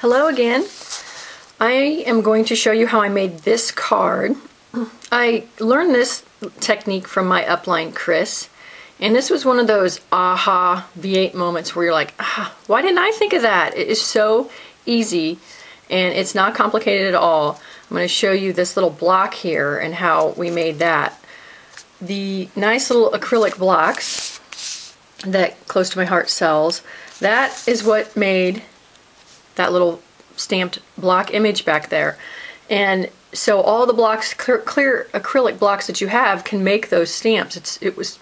Hello again. I am going to show you how I made this card. I learned this technique from my upline Chris, and this was one of those aha V8 moments where you're like, why didn't I think of that? It is so easy and it's not complicated at all. I'm going to show you this little block here and how we made that. The nice little acrylic blocks that Close to My Heart sells, that is what made that little stamped block image back there. And so all the blocks, clear acrylic blocks that you have can make those stamps. It was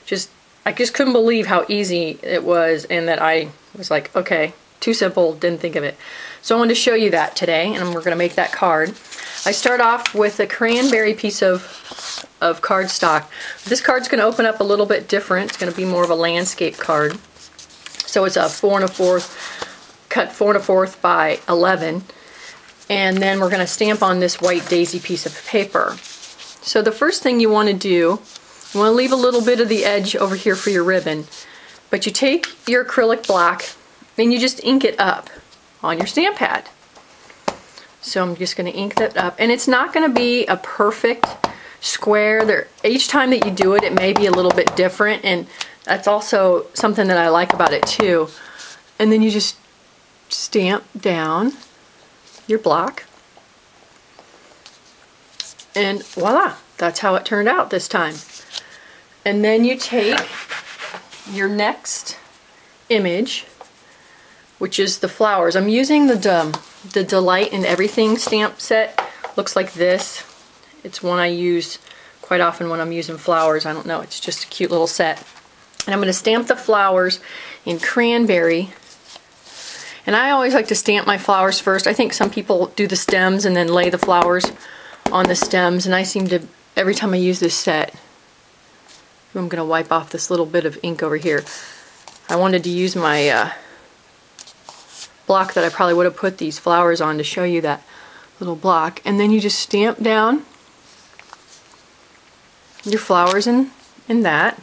just, I just couldn't believe how easy it was, and that I was like, okay, too simple, didn't think of it. So I wanted to show you that today, and we're going to make that card. I start off with a cranberry piece of cardstock. This card's going to open up a little bit different. It's going to be more of a landscape card. So it's a 4 1/4, cut 4 1/4 by 11, and then we're going to stamp on this white daisy piece of paper. So the first thing you want to do, you want to leave a little bit of the edge over here for your ribbon, but you take your acrylic block and you just ink it up on your stamp pad. So I'm just going to ink that up, and it's not going to be a perfect square. Each time that you do it, it may be a little bit different, and that's also something that I like about it too. And then you just stamp down your block, and voila, that's how it turned out this time. And then you take your next image, which is the flowers. I'm using the Delight in Everything stamp set. Looks like this. It's one I use quite often when I'm using flowers. I don't know, it's just a cute little set. And I'm going to stamp the flowers in cranberry. And I always like to stamp my flowers first. I think some people do the stems and then lay the flowers on the stems, and I seem to, every time I use this set, I'm going to wipe off this little bit of ink over here. I wanted to use my block that I probably would have put these flowers on to show you that little block. And then you just stamp down your flowers in that.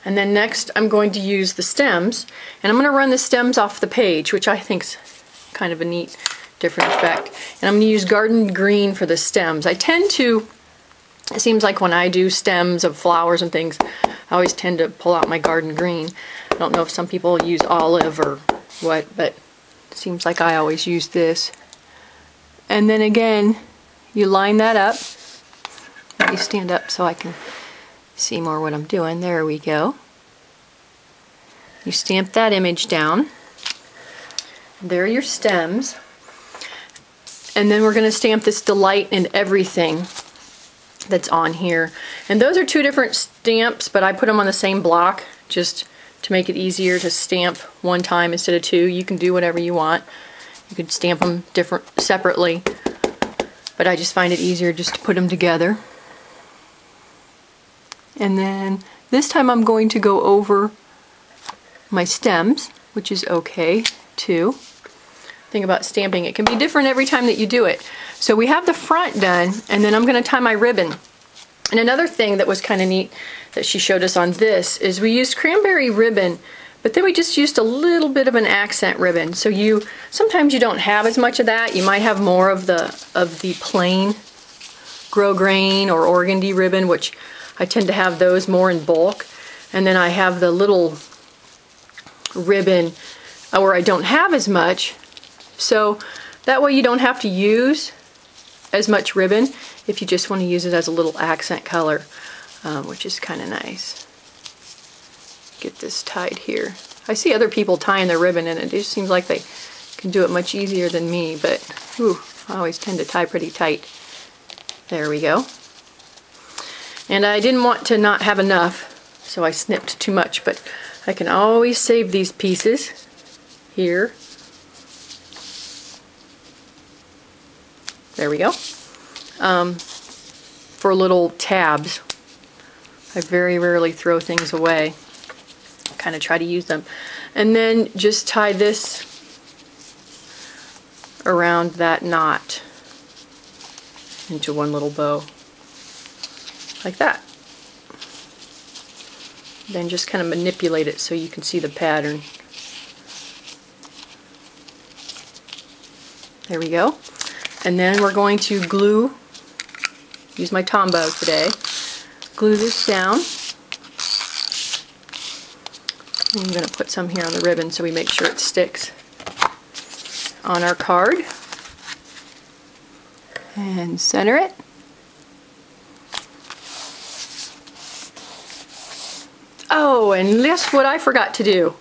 And then next I'm going to use the stems, and I'm going to run the stems off the page, which I think's kind of a neat different effect. And I'm going to use garden green for the stems. I tend to, it seems like when I do stems of flowers and things, I always tend to pull out my garden green. I don't know if some people use olive or what, but it seems like I always use this. And then again, you line that up. Let me stand up so I can see more what I'm doing. There we go. You stamp that image down. There are your stems. And then we're going to stamp this Delight in Everything that's on here. And those are two different stamps, but I put them on the same block just to make it easier to stamp one time instead of two. You can do whatever you want. You could stamp them separately, but I just find it easier just to put them together. And then this time I'm going to go over my stems, which is okay too. Thing about stamping, it can be different every time that you do it. So we have the front done, and then I'm going to tie my ribbon. And another thing that was kind of neat that she showed us on this is we used cranberry ribbon, but then we just used a little bit of an accent ribbon. So sometimes you don't have as much of that. You might have more of the plain grosgrain or organdy ribbon, which I tend to have those more in bulk. And then I have the little ribbon where I don't have as much. So that way you don't have to use as much ribbon if you just want to use it as a little accent color, which is kind of nice. Get this tied here. I see other people tying their ribbon, and it just seems like they can do it much easier than me, but whew, I always tend to tie pretty tight. There we go. And I didn't want to not have enough, so I snipped too much, but I can always save these pieces here. There we go. For little tabs. I very rarely throw things away. I kind of try to use them. And then just tie this around that knot into one little bow. Like that. Then just kind of manipulate it so you can see the pattern. There we go. And then we're going to glue, use my Tombow today, glue this down. I'm going to put some here on the ribbon so we make sure it sticks on our card. And center it. Oh, and guess what I forgot to do,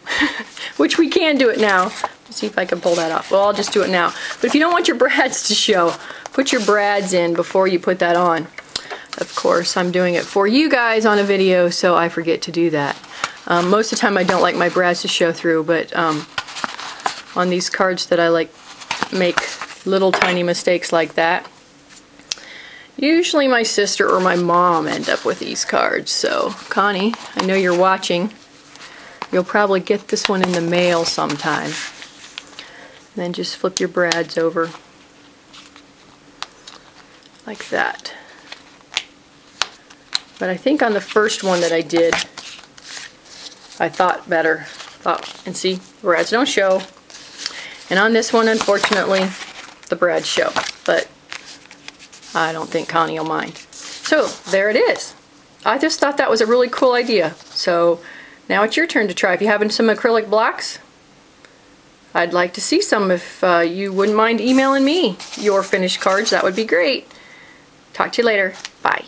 which we can do it now. Let's see if I can pull that off. Well, I'll just do it now. But if you don't want your brads to show, put your brads in before you put that on. Of course, I'm doing it for you guys on a video, so I forget to do that. Most of the time I don't like my brads to show through, but on these cards that I like make little tiny mistakes like that, usually my sister or my mom end up with these cards. So Connie, I know you're watching. You'll probably get this one in the mail sometime. And then just flip your brads over like that. But I think on the first one that I did, I thought better. And see, brads don't show. And on this one, unfortunately, the brads show. But I don't think Connie will mind. So there it is. I just thought that was a really cool idea. So now it's your turn to try. If you have some acrylic blocks, I'd like to see some. If you wouldn't mind emailing me your finished cards, that would be great. Talk to you later. Bye.